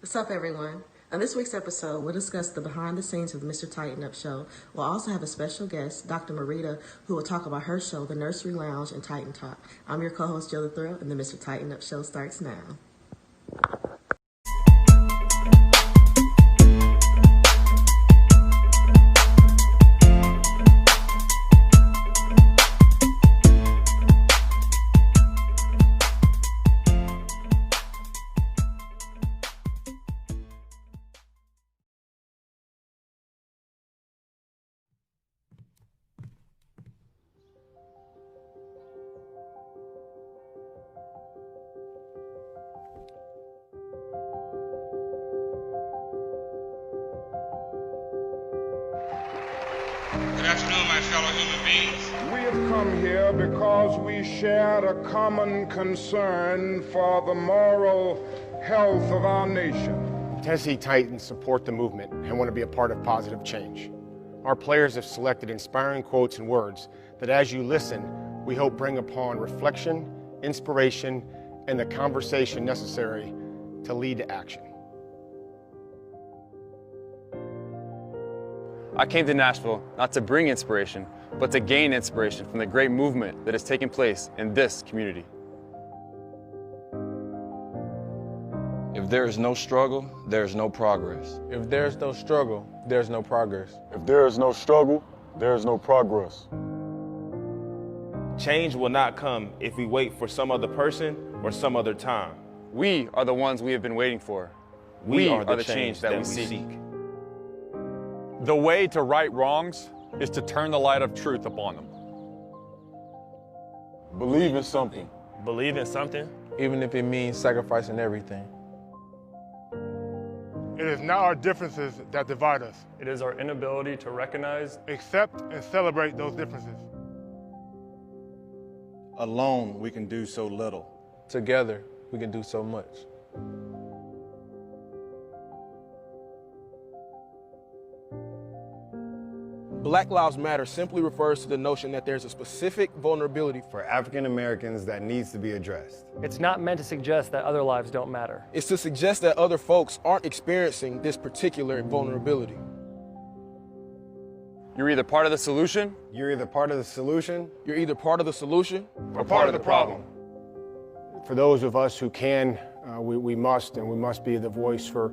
What's up, everyone? On this week's episode, we'll discuss the behind the scenes of the Mr. Titan Up show. We'll also have a special guest, Dr. Marita, who will talk about her show, The Nursery Lounge and Titan Talk. I'm your co-host, Jill the Thrill, and the Mr. Titan Up show starts now. Good afternoon, my fellow human beings. We have come here because we share a common concern for the moral health of our nation. Tennessee Titans support the movement and want to be a part of positive change. Our players have selected inspiring quotes and words that, as you listen, we hope bring upon reflection, inspiration, and the conversation necessary to lead to action. I came to Nashville not to bring inspiration, but to gain inspiration from the great movement that is taking place in this community. If there is no struggle, there is no progress. If there's no struggle, there's no progress. If there is no struggle, there is no progress. Change will not come if we wait for some other person or some other time. We are the ones we have been waiting for. We are the change that we seek. The way to right wrongs is to turn the light of truth upon them. Believe in something. Believe in something? Even if it means sacrificing everything. It is not our differences that divide us. It is our inability to recognize, accept, and celebrate those differences. Alone, we can do so little. Together, we can do so much. Black Lives Matter simply refers to the notion that there's a specific vulnerability for African Americans that needs to be addressed. It's not meant to suggest that other lives don't matter. It's to suggest that other folks aren't experiencing this particular vulnerability. You're either part of the solution. You're either part of the solution. You're either part of the solution or part of the problem. For those of us who can, we must be the voice for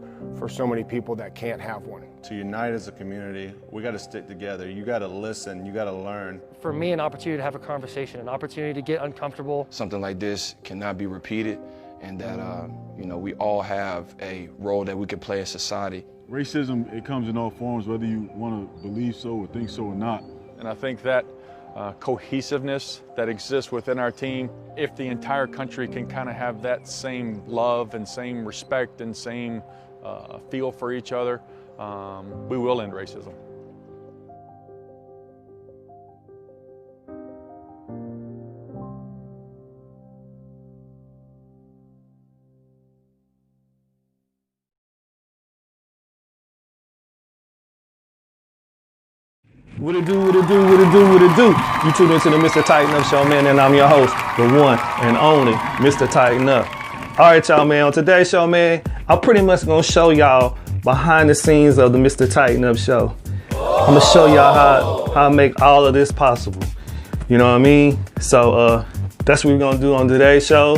so many people that can't have one. To unite as a community, we got to stick together. You got to listen, you got to learn. For me, an opportunity to have a conversation, an opportunity to get uncomfortable. Something like this cannot be repeated, and that we all have a role that we can play in society. Racism, it comes in all forms, whether you want to believe so or think so or not. And I think that cohesiveness that exists within our team, if the entire country can kind of have that same love and same respect and same feel for each other, we will end racism. What it do, what it do, what it do, what it do. You tuned into the Mr. Titan Up show, man, and I'm your host, the one and only Mr. Titan Up. All right, y'all, man, on today's show, man, I'm pretty much gonna show y'all behind the scenes of the Mr. Titan Up show. I'm gonna show y'all how I make all of this possible. You know what I mean? So that's what we're gonna do on today's show.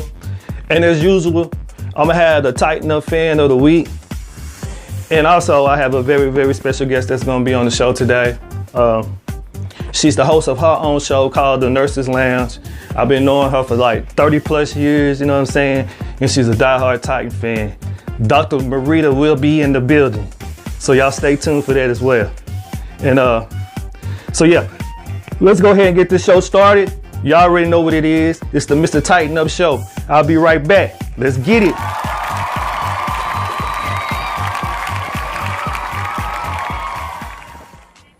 And as usual, I'm gonna have the Titan Up fan of the week. And also I have a very, very special guest that's gonna be on the show today. She's the host of her own show called The Nursery Lounge. I've been knowing her for like 30 plus years, you know what I'm saying? And she's a diehard Titan fan. Dr. Marita will be in the building. So y'all stay tuned for that as well. And so yeah, let's go ahead and get this show started. Y'all already know what it is. It's the Mr. Titan Up show. I'll be right back. Let's get it.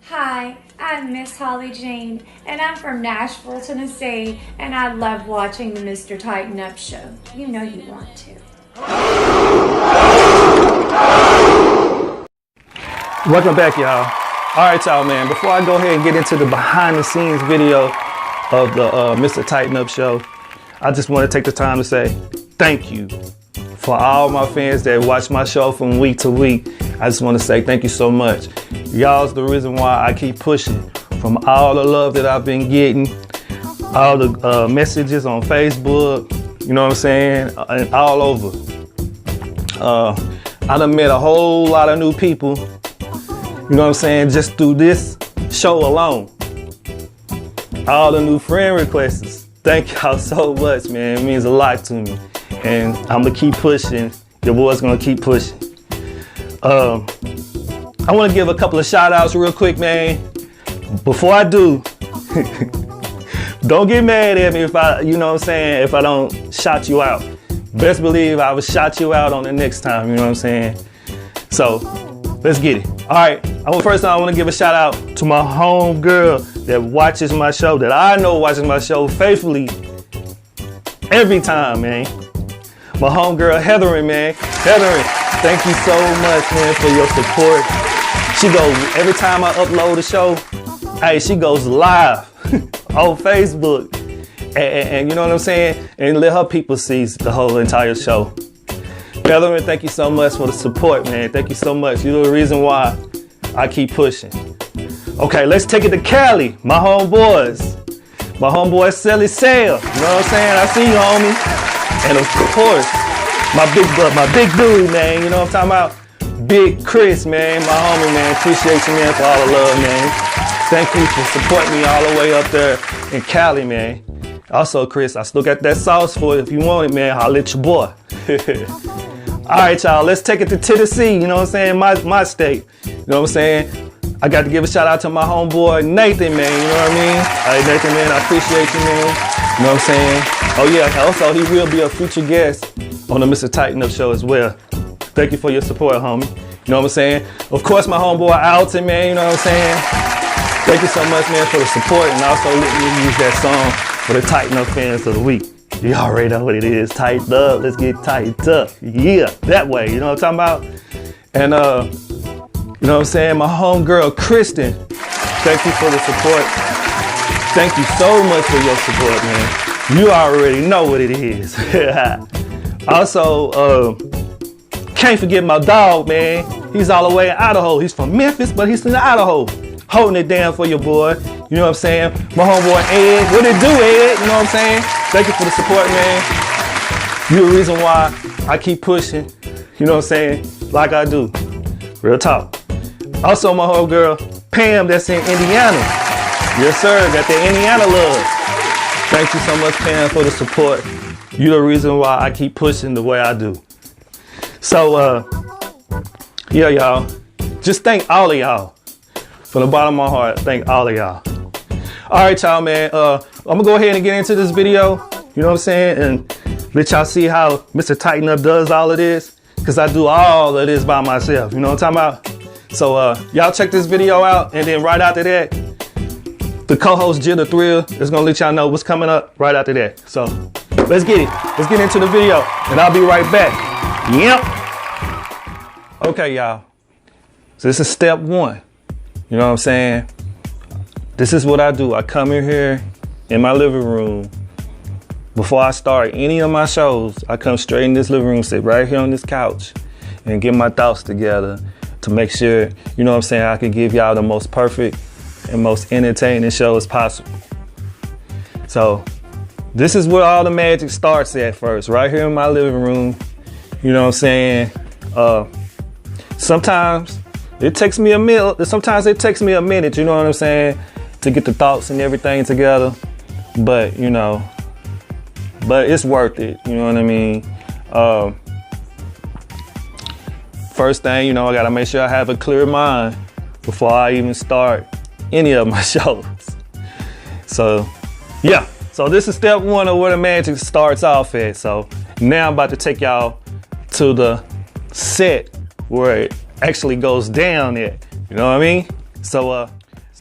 Hi, I'm Miss Holly Jean, and I'm from Nashville, Tennessee, and I love watching the Mr. Titan Up show. You know you want to. Welcome back, y'all. All right, y'all, man, before I go ahead and get into the behind the scenes video of the Mr. Titan Up show, I just want to take the time to say thank you For all my fans that watch my show from week to week, I just want to say thank you so much. Y'all's the reason why I keep pushing. From all the love that I've been getting, all the messages on Facebook, you know what I'm saying, and all over. I done met a whole lot of new people, you know what I'm saying, just through this show alone. All the new friend requests. Thank y'all so much, man. It means a lot to me. And I'm gonna keep pushing. Your boy's gonna keep pushing. I wanna give a couple of shout outs real quick, man. Before I do, don't get mad at me if I, you know what I'm saying, if I don't shout you out. Best believe I will shout you out on the next time, you know what I'm saying? So, let's get it. All right, first I want to give a shout out to my home girl that watches my show, that I know watches my show faithfully every time, man. My home girl, Heatherin, man. Heatherin, thank you so much, man, for your support. She goes, every time I upload a show, hey, she goes live on Facebook. And you know what I'm saying? And let her people see the whole entire show. Heatherin, thank you so much for the support, man. Thank you so much. You're the reason why I keep pushing. Okay, let's take it to Cali, my homeboys. My homeboy Sally Sale. You know what I'm saying? I see you, homie. And of course, my big dude, man. You know what I'm talking about? Big Chris, man. My homie, man. Appreciate you, man, for all the love, man. Thank you for supporting me all the way up there in Cali, man. Also, Chris, I still got that sauce for it. If you want it, man, holla at your boy. All right, y'all, let's take it to Tennessee, you know what I'm saying? My state, you know what I'm saying? I got to give a shout out to my homeboy, Nathan, man, you know what I mean? Hey, Nathan, man, I appreciate you, man. You know what I'm saying? Oh, yeah, also, he will be a future guest on the Mr. Titan Up show as well. Thank you for your support, homie. You know what I'm saying? Of course, my homeboy, Alton, man, you know what I'm saying? Thank you so much, man, for the support, and also letting me use that song for the Tighten Up fans of the week. You already know what it is. Tighten up. Let's get tightened up. Yeah, that way. You know what I'm talking about? And, you know what I'm saying? My homegirl, Kristen, thank you for the support. Thank you so much for your support, man. You already know what it is. Also, can't forget my dog, man. He's all the way in Idaho. He's from Memphis, but he's in Idaho. Holding it down for your boy. You know what I'm saying? My homeboy Ed. What it do, Ed? You know what I'm saying? Thank you for the support, man. You're the reason why I keep pushing. You know what I'm saying? Like I do. Real talk. Also, my whole girl, Pam, that's in Indiana. Yes, sir. Got that Indiana love. Thank you so much, Pam, for the support. You're the reason why I keep pushing the way I do. So, yeah, y'all. Just thank all of y'all. From the bottom of my heart, thank all of y'all. All right, y'all, man. I'm gonna go ahead and get into this video. You know what I'm saying? And let y'all see how Mr. Titan Up does all of this. Cause I do all of this by myself. You know what I'm talking about? So y'all check this video out, and then right after that, the co-host Jill the Thrill is gonna let y'all know what's coming up right after that. So let's get it. Let's get into the video, and I'll be right back. Yep. Okay, y'all. So this is step one. You know what I'm saying? This is what I do. I come in here in my living room. Before I start any of my shows, I come straight in this living room, sit right here on this couch, and get my thoughts together to make sure, you know what I'm saying, I can give y'all the most perfect and most entertaining show as possible. So this is where all the magic starts at first, right here in my living room. You know what I'm saying? Sometimes it takes me a minute. Sometimes it takes me a minute, you know what I'm saying, to get the thoughts and everything together. But, you know, but it's worth it, you know what I mean? First thing, you know, I gotta make sure I have a clear mind before I even start any of my shows. So, yeah. So this is step one of where the magic starts off at. So now I'm about to take y'all to the set where it actually goes down at. You know what I mean? So, all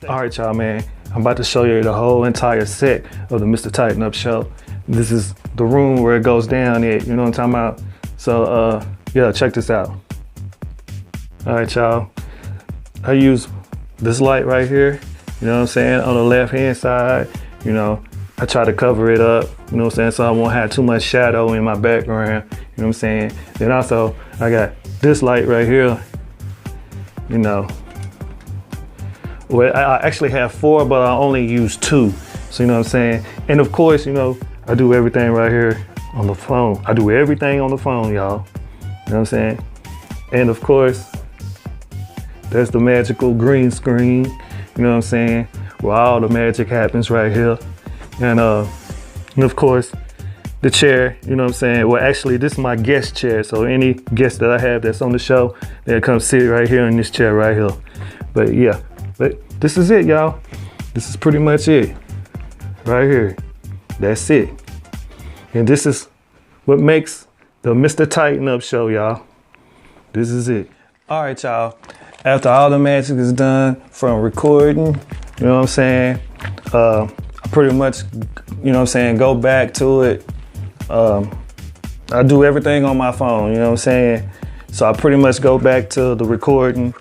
right, y'all, man. I'm about to show you the whole entire set of the Mr. Titan Up show. This is the room where it goes down at. You know what I'm talking about? So, yeah, check this out. All right, y'all. I use this light right here. You know what I'm saying? On the left-hand side, you know, I try to cover it up, you know what I'm saying, so I won't have too much shadow in my background, you know what I'm saying. Then also, I got this light right here, you know. Well, I actually have 4, but I only use 2, so you know what I'm saying. And of course, you know, I do everything right here on the phone. I do everything on the phone, y'all, you know what I'm saying. And of course, there's the magical green screen, you know what I'm saying, where all the magic happens right here. And of course, the chair, you know what I'm saying? Well, actually, this is my guest chair. So any guest that I have that's on the show, they'll come sit right here in this chair right here. But yeah, but this is it, y'all. This is pretty much it right here. That's it. And this is what makes the Mr. Titan Up show, y'all. This is it. All right, y'all. After all the magic is done from recording, you know what I'm saying? I pretty much, you know what I'm saying, go back to it. I do everything on my phone, you know what I'm saying? So I pretty much go back to the recording, you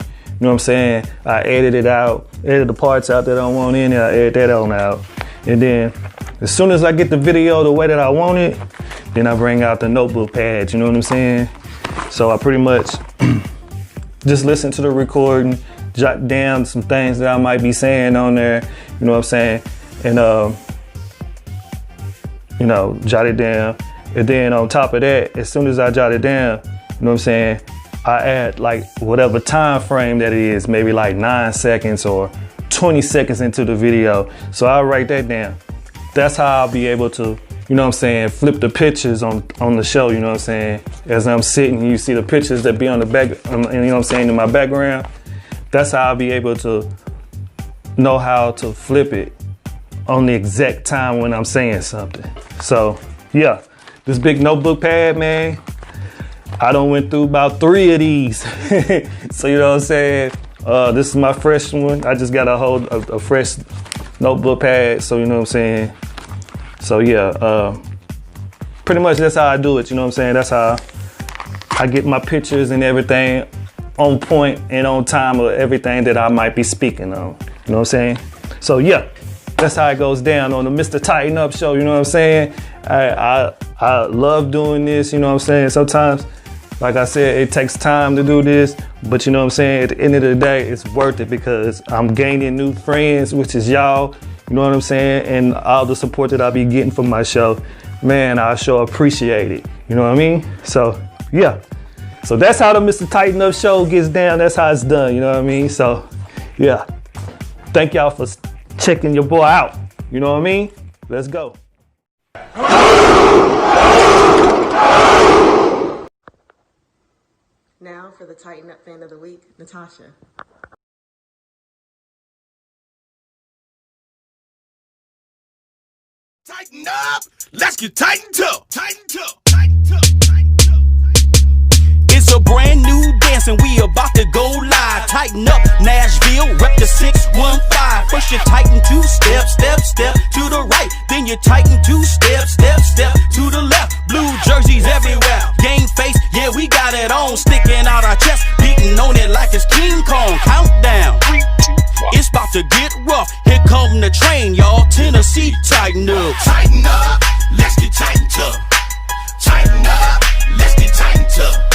know what I'm saying? I edit it out, edit the parts out that I don't want in there, I edit that on out. And then as soon as I get the video the way that I want it, then I bring out the notebook pads, you know what I'm saying? So I pretty much just listen to the recording, jot down some things that I might be saying on there, you know what I'm saying? And, you know, jot it down. And then on top of that, as soon as I jot it down, you know what I'm saying, I add like whatever time frame that it is, maybe like 9 seconds or 20 seconds into the video. So I'll write that down. That's how I'll be able to, you know what I'm saying, flip the pictures on the show, you know what I'm saying? As I'm sitting, you see the pictures that be on the back, you know what I'm saying, in my background. That's how I'll be able to know how to flip it on the exact time when I'm saying something. So yeah, this big notebook pad, man, I done went through about 3 of these. So you know what I'm saying? This is my fresh one. I just got a fresh notebook pad, so you know what I'm saying? So yeah, pretty much that's how I do it, you know what I'm saying? That's how I get my pictures and everything on point and on time of everything that I might be speaking on, you know what I'm saying? So yeah, that's how it goes down on the Mr. Titan Up show, you know what I'm saying? I love doing this, you know what I'm saying? Sometimes, like I said, it takes time to do this, but you know what I'm saying? At the end of the day, it's worth it because I'm gaining new friends, which is y'all, you know what I'm saying? And all the support that I'll be getting from my show, man, I sure appreciate it, you know what I mean? So yeah, so that's how the Mr. Titan Up show gets down. That's how it's done, you know what I mean? So yeah, thank y'all for checking your boy out, you know what I mean? Let's go. Now for the Tighten Up fan of the week, Natasha. Tighten up! Let's get tightened up! Tightened up! Tightened up! Tightened up! It's a brand new dance and we about to go live. Tighten up, Nashville, rep the 615. First you tighten 2 step, step, step to the right. Then you tighten 2 step, step, step to the left. Blue jerseys everywhere, game face, yeah we got it on. Sticking out our chest, beating on it like it's King Kong. Countdown, 3, 2, 1. It's about to get rough. Here come the train, y'all. Tennessee, tighten up. Tighten up, let's get tightened up. Tighten up, let's get tightened up.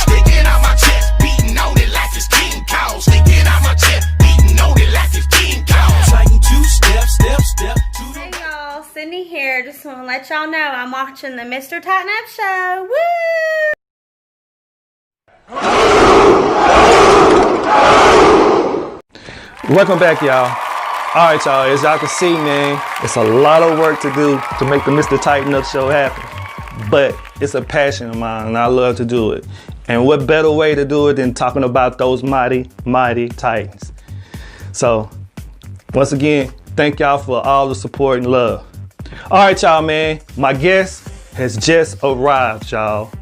Sticking out my chest, beating on it like it's King Kong. Sticking out my chest, beating on it like it's King Kong. Tighten 2 step, step, step to the Hey y'all, Sydney here. Just want to let y'all know I'm watching the Mr. Titan Up show. Woo! Welcome back, y'all. All right, y'all, as y'all can see, man, it's a lot of work to do to make the Mr. Titan Up show happen. But it's a passion of mine, and I love to do it. And what better way to do it than talking about those mighty, mighty Titans. So, once again, thank y'all for all the support and love. All right, y'all, man, my guest has just arrived, y'all.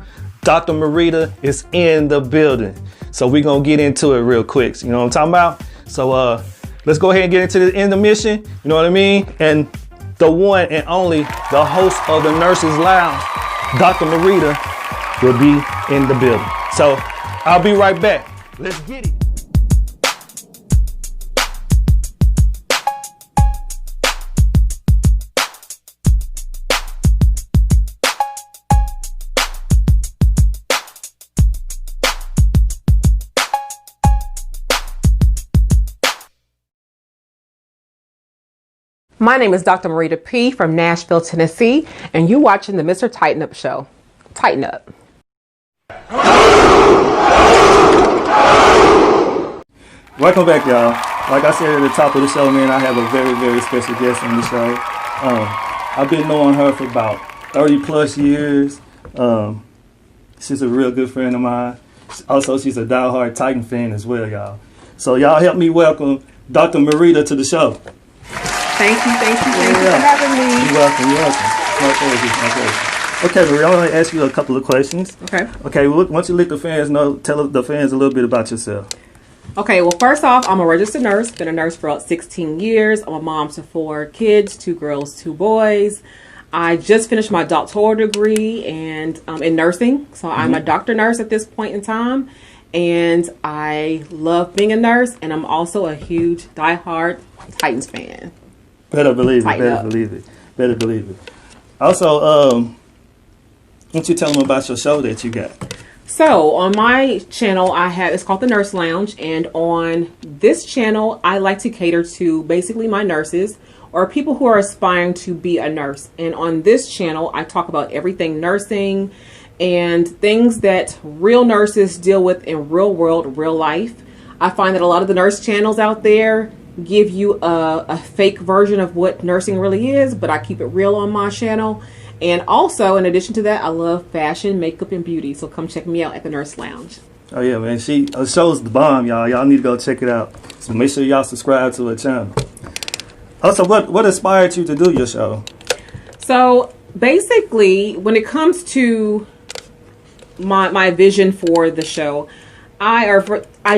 Dr. Marita is in the building. So we're gonna get into it real quick. You know what I'm talking about? So let's go ahead and get into the intermission. You know what I mean? And the one and only, the host of the Nurses Lounge, Dr. Marita, will be in the building. So I'll be right back. Let's get it. My name is Dr. Marita P. from Nashville, Tennessee, and you're watching the Mr. Titan Up Show. Tighten up. Welcome back, y'all. Like I said at the top of the show, man, I have a very, very special guest on the show. I've been knowing her for about 30 plus years. She's a real good friend of mine. Also, she's a diehard Titan fan as well, y'all. So y'all help me welcome Dr. Marita to the show. Thank you for having me. You're welcome. My pleasure. Okay, Marita, I want to ask you a couple of questions. Okay, well, once you let the fans know, tell the fans a little bit about yourself. Okay, well, first off, I'm a registered nurse. Been a nurse for about 16 years. I'm a mom to 4 kids, 2 girls, 2 boys. I just finished my doctoral degree and in nursing. So I'm a doctor nurse at this point in time. And I love being a nurse. And I'm also a huge diehard Titans fan. Better believe it. Also, why don't you tell them about your show that you got? So on my channel, it's called The Nurse Lounge. And on this channel, I like to cater to basically my nurses or people who are aspiring to be a nurse. And on this channel, I talk about everything nursing and things that real nurses deal with in real world, real life. I find that a lot of the nurse channels out there give you a fake version of what nursing really is, but I keep it real on my channel. And also, in addition to that, I love fashion, makeup, and beauty. So come check me out at the Nurse Lounge. Oh, yeah, man. She shows the bomb, y'all. Y'all need to go check it out. So make sure y'all subscribe to her channel. Also, what inspired you to do your show? So basically, when it comes to my vision for the show, I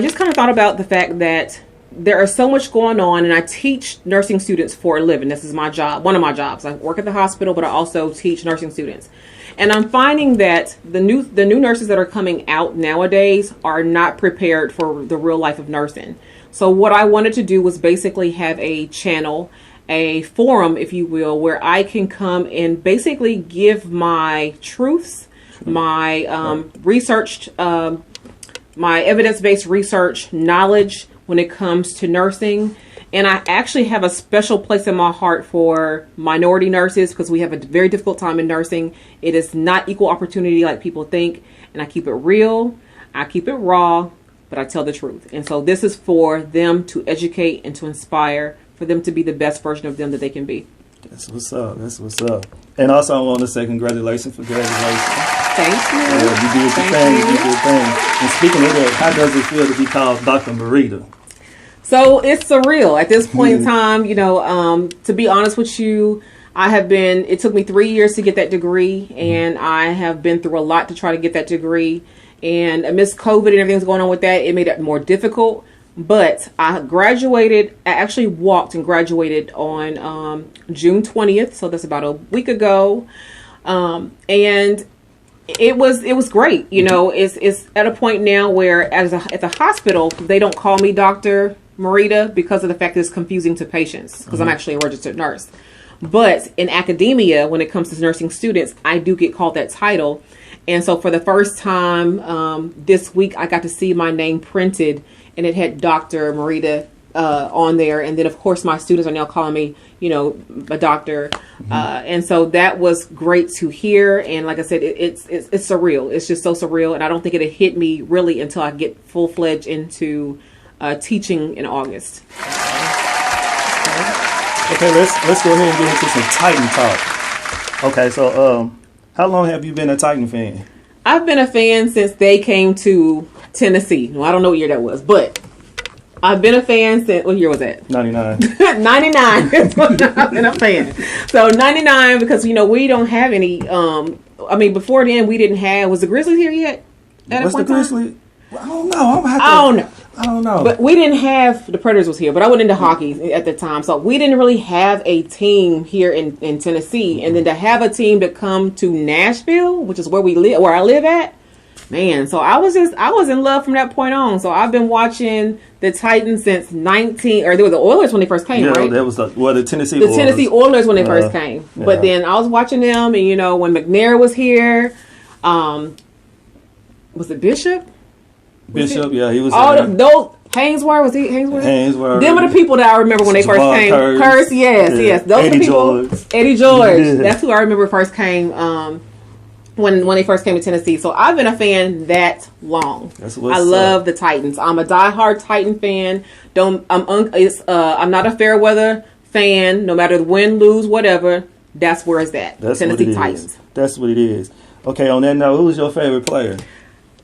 just kind of thought about the fact that there is so much going on, and I teach nursing students for a living. This is my job, one of my jobs. I work at the hospital, but I also teach nursing students. And I'm finding that the new nurses that are coming out nowadays are not prepared for the real life of nursing. So what I wanted to do was basically have a channel, a forum, if you will, where I can come and basically give my truths, my researched, my evidence-based research knowledge when it comes to nursing. And I actually have a special place in my heart for minority nurses because we have a very difficult time in nursing. It is not equal opportunity like people think. And I keep it real, I keep it raw, but I tell the truth. And so this is for them to educate and to inspire, for them to be the best version of them that they can be. That's what's up. And also I want to say congratulations for graduation. Thank you. You did your thing. You did your thing. And speaking of that, how does it feel to be called Dr. Marita? So it's surreal at this point in time. You know, to be honest with you, it took me 3 years to get that degree, and I have been through a lot to try to get that degree. And amidst COVID and everything that's going on with that, it made it more difficult. But I actually walked and graduated on June 20th. So that's about a week ago. And it was great. You know, it's at a point now where at the hospital, they don't call me Dr. Marita because of the fact that it's confusing to patients because I'm actually a registered nurse. But in academia, when it comes to nursing students, I do get called that title. And so for the first time this week, I got to see my name printed, and it had Dr. Marita on there. And then, of course, my students are now calling me, you know, a doctor. And so that was great to hear. And like I said, it's surreal. It's just so surreal. And I don't think it'll hit me really until I get full-fledged into teaching in August. Okay, let's go ahead and get into some Titan talk. Okay, so how long have you been a Titan fan? I've been a fan since they came to Tennessee. Well, I don't know what year that was, but I've been a fan since, what year was that? 99. 99 is when I've been a fan. So 99, because, you know, we don't have any, before then we didn't have, was the Grizzlies here yet? What's the Grizzlies? I don't know. I don't know. But we didn't have, the Predators was here, but I went into hockey at the time. So we didn't really have a team here in Tennessee. And then to have a team to come to Nashville, which is where I live at, man. So I was in love from that point on. So I've been watching the Titans since there were the Oilers when they first came, right? Yeah, that was the Tennessee Oilers. The Tennessee Oilers when they first came. Yeah. But then I was watching them, and, you know, when McNair was here, was it Bishop? Bishop, yeah, he was. Hainsworth, was he Hainsworth? Hainsworth. Them are the people that I remember when they first came. Curse, yes. Those Eddie are people. George. Eddie George. That's who I remember first came when they first came to Tennessee. So I've been a fan that long. That's what's I love the Titans. I'm a diehard Titan fan. I'm not a fair weather fan. No matter the win, lose, whatever. That's where it's at. That's Tennessee what it Titans. is. That's what it is. Okay, on that note, who's your favorite player?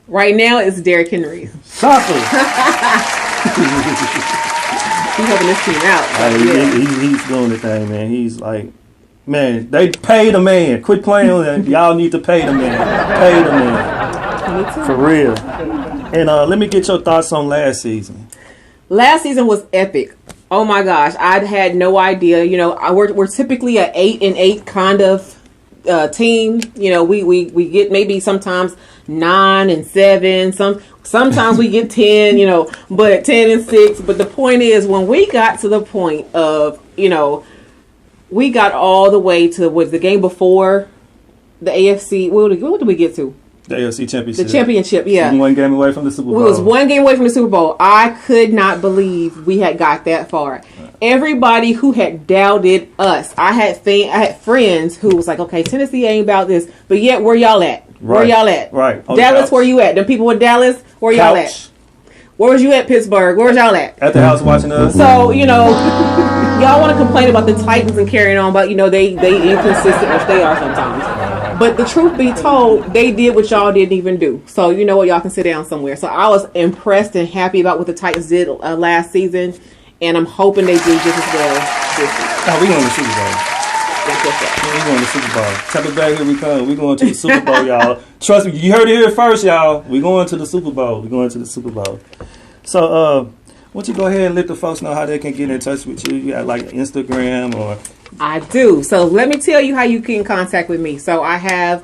Right now, it's Derrick Henry. Shopper. He's helping this team out. He's doing the thing, man. He's like, man, they pay the man. Quit playing with that. Y'all need to pay the man. Pay the man. Me too. For real. And let me get your thoughts on last season. Last season was epic. Oh my gosh, I had no idea. You know, we're typically a 8-8 kind of team. You know, we get maybe sometimes 9-7. Sometimes we get 10. You know, but 10-6. But the point is, when we got to the point of, you know, we got all the way to the game before the AFC. What did we get to? The AFC Championship. The championship, yeah. One game away from the Super Bowl. We was one game away from the Super Bowl. I could not believe we had got that far. Everybody who had doubted us, I had friends who was like, okay, Tennessee ain't about this, but yet where y'all at? Where y'all at? Right. Dallas, where you at? The people in Dallas, where y'all at? Where was you at, Pittsburgh? Where was y'all at the house watching us? So, you know, y'all want to complain about the Titans and carrying on, but, you know, they inconsistent, which they are sometimes. But the truth be told, they did what y'all didn't even do. So, you know what? Y'all can sit down somewhere. So, I was impressed and happy about what the Titans did last season. And I'm hoping they do just as well this season. Oh, we going to the Super Bowl. That's what's up. We going to the Super Bowl. Tampa Bay, here we come. We going to the Super Bowl, y'all. Trust me, you heard it here first, y'all. We going to the Super Bowl. We going to the Super Bowl. So, why don't you go ahead and let the folks know how they can get in touch with you? You got like Instagram or... I do. So let me tell you how you can contact with me. So I have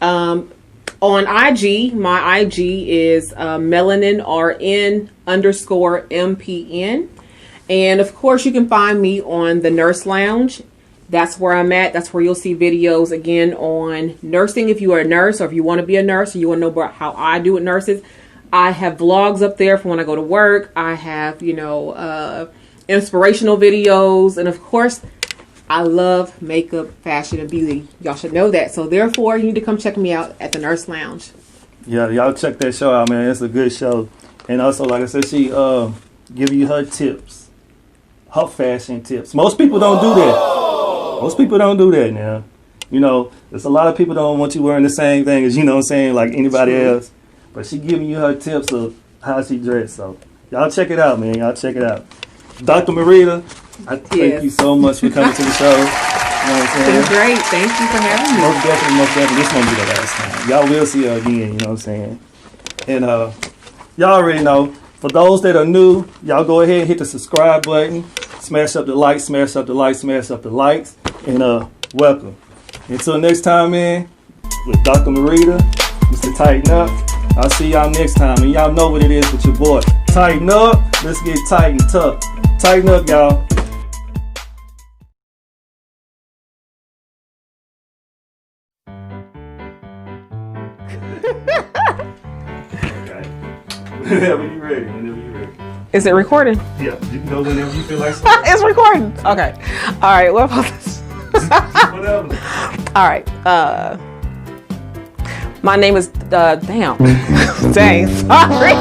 on IG, my IG is melaninRN_MPN. And of course you can find me on the Nurse Lounge. That's where I'm at. That's where you'll see videos again on nursing. If you are a nurse or if you want to be a nurse or you want to know about how I do with nurses, I have vlogs up there for when I go to work. I have, you know, inspirational videos. And of course, I love makeup, fashion, and beauty. Y'all should know that. So therefore, you need to come check me out at the Nurse Lounge. Yeah, y'all check that show out, man. It's a good show. And also, like I said, she give you her tips. Her fashion tips. Most people don't do that. Most people don't do that now. You know, there's a lot of people don't want you wearing the same thing as, you know what I'm saying, like anybody else. But she giving you her tips of how she dressed. So y'all check it out, man. Y'all check it out. Dr. Marita, I thank you so much for coming to the show. You know what I'm saying? It's been great. Thank you for having me. Most definitely. This won't be the last time. Y'all will see her again, you know what I'm saying? And y'all already know, for those that are new, y'all go ahead and hit the subscribe button. Smash up the likes, smash up the likes, smash up the likes. And welcome. Until next time, man, with Dr. Marita, Mr. Tighten Up. I'll see y'all next time. And y'all know what it is with your boy. Tighten up. Let's get tight and tough. Tighten up, y'all. Whenever you ready. Is it recording? Yeah, you can go whenever you feel like so. It's recording. Okay. All right. What about this? Whatever. All right. My name is damn. Dang. Sorry.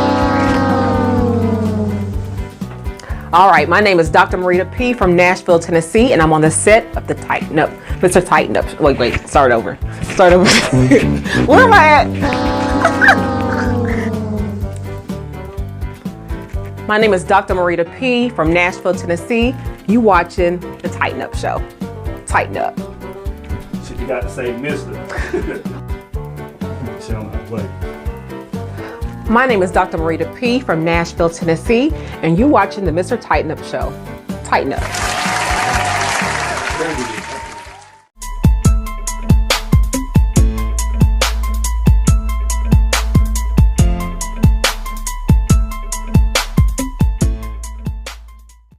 All right. My name is Dr. Marita P. from Nashville, Tennessee, and I'm on the set of the Tighten Up, Mr. Titan Up. Wait. Start over. Where am I at? My name is Dr. Marita P. from Nashville, Tennessee. You watching the Tighten Up Show. Tighten up. Shit, you got to say Mr. My name is Dr. Marita P. from Nashville, Tennessee, and you watching the Mr. Tighten Up Show. Tighten up.